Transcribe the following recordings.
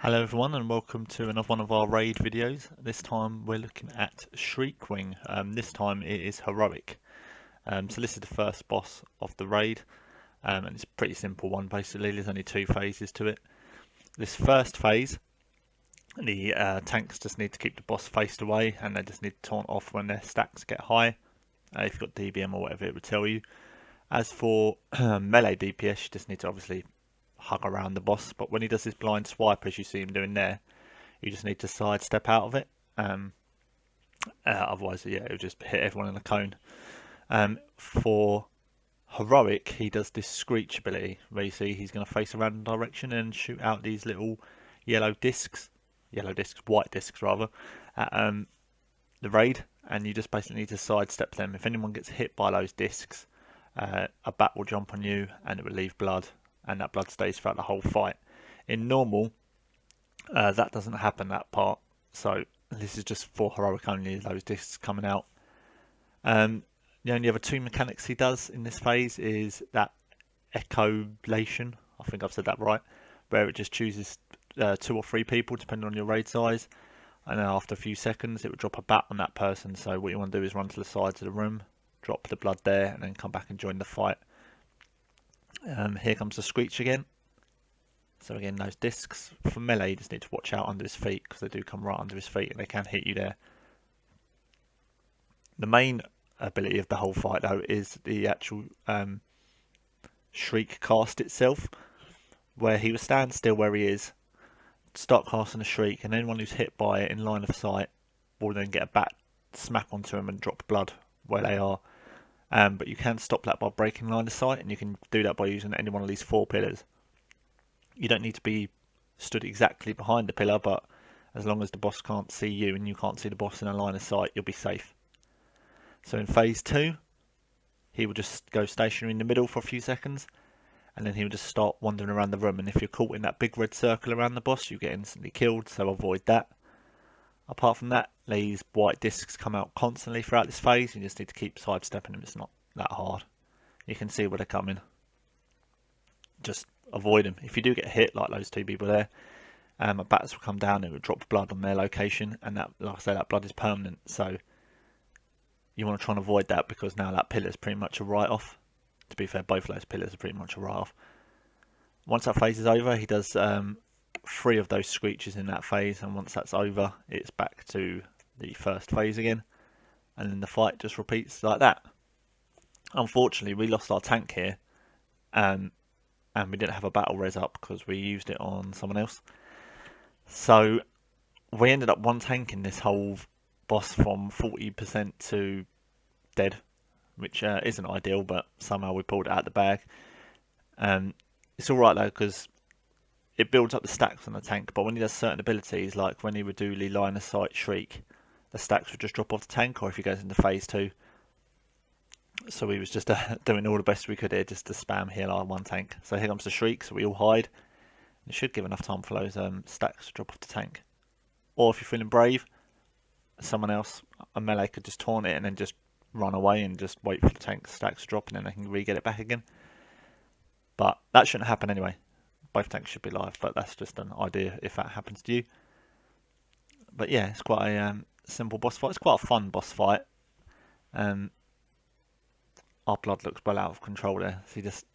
Hello everyone and welcome to another one of our raid videos. This time we're looking at ShriekWing. This time it is heroic. So this is the first boss of the raid, and it's a pretty simple one basically. There's only two phases to it. This first phase, the tanks just need to keep the boss faced away and they just need to taunt off when their stacks get high. If you've got DBM or whatever it would tell you. As for melee DPS, you just need to obviously hug around the boss, but when he does his blind swipe as you see him doing there, you just need to sidestep out of it. Otherwise, yeah, it'll just hit everyone in a cone. For heroic, he does this screech ability where you see he's going to face a random direction and shoot out these little white discs rather, at the raid, and you just basically need to sidestep them. If anyone gets hit by those discs, a bat will jump on you and it will leave blood, and that blood stays throughout the whole fight. In normal, that doesn't happen, that part, so this is just for heroic only, those discs coming out. The only other two mechanics he does in this phase is that echolation, I think I've said that right, where it just chooses 2 or 3 people depending on your raid size, and then after a few seconds it will drop a bat on that person. So what you want to do is run to the sides of the room, drop the blood there, and then come back and join the fight. Here comes the screech again. So again, those discs for melee, you just need to watch out under his feet because they do come right under his feet and they can hit you there. The main ability of the whole fight though is the actual shriek cast itself, where he will stand still where he is, start casting a shriek, and anyone who's hit by it in line of sight will then get a bat smack onto him and drop blood where they are. But you can stop that by breaking line of sight, and you can do that by using any one of these 4 pillars. You don't need to be stood exactly behind the pillar, but as long as the boss can't see you and you can't see the boss in a line of sight, you'll be safe. So in phase 2, he will just go stationary in the middle for a few seconds, and then he will just start wandering around the room, and if you're caught in that big red circle around the boss, you get instantly killed, so avoid that. Apart from that, these white discs come out constantly throughout this phase. You just need to keep sidestepping them. It's not that hard. You can see where they're coming. Just avoid them. If you do get hit, like those 2 people there, bats will come down and it will drop blood on their location, and that, like I say, that blood is permanent. So you want to try and avoid that because now that pillar is pretty much a write-off. To be fair, both of those pillars are pretty much a write-off. Once that phase is over, he does 3 of those screeches in that phase, and once that's over, it's back to the first phase again, and then the fight just repeats like that. Unfortunately, we lost our tank here, and we didn't have a battle res up because we used it on someone else. So we ended up one tanking this whole boss from 40% to dead, which isn't ideal, but somehow we pulled it out of the bag. It's alright though, because it builds up the stacks on the tank, but when he does certain abilities, like when he would do the line of sight shriek, the stacks would just drop off the tank, or if he goes into phase 2. So we was just doing all the best we could here just to spam heal our one tank. So here comes the shriek, so we all hide. It should give enough time for those stacks to drop off the tank. Or if you're feeling brave, someone else, a melee, could just taunt it and then just run away and just wait for the tank stacks to drop, and then they can re-get it back again. But that shouldn't happen anyway. Both tanks should be live, but that's just an idea if that happens to you. But yeah, it's quite a simple boss fight. It's quite a fun boss fight. Our blood looks well out of control there, so you just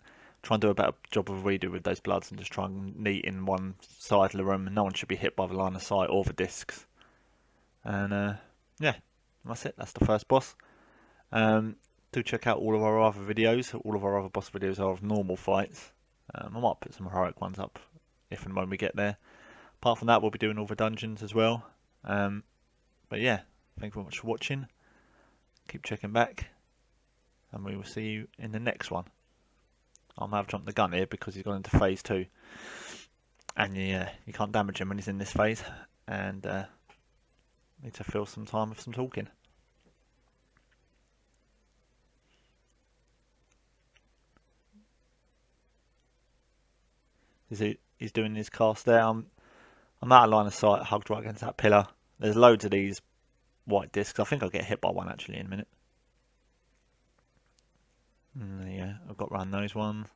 try and do a better job of we do with those bloods and just try and neat in one side of the room, and no one should be hit by the line of sight or the discs. And yeah, that's it. That's the first boss. Do check out all of our other videos. All of our other boss videos are of normal fights. I might put some heroic ones up if and when we get there. Apart from that, we'll be doing all the dungeons as well. But yeah, thank you very much for watching. Keep checking back, and we will see you in the next one. I might have jumped the gun here because he's gone into phase 2, and yeah, you can't damage him when he's in this phase, and need to fill some time with some talking. He's doing his cast there. I'm out of line of sight, hugged right against that pillar. There's loads of these white discs. I think I'll get hit by one actually in a minute. Yeah, I've got around those ones.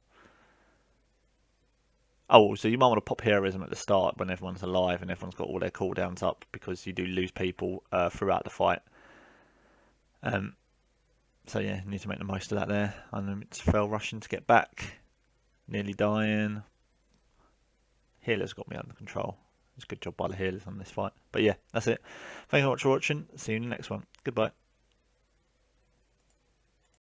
Oh, so you might want to pop heroism at the start when everyone's alive and everyone's got all their cooldowns up, because you do lose people throughout the fight. Um, so yeah, you need to make the most of that there. And it's fell rushing to get back, nearly dying. Healers got me under control. It's a good job by the healers on this fight. But yeah, that's it. Thank you very much for watching. See you in the next one. Goodbye.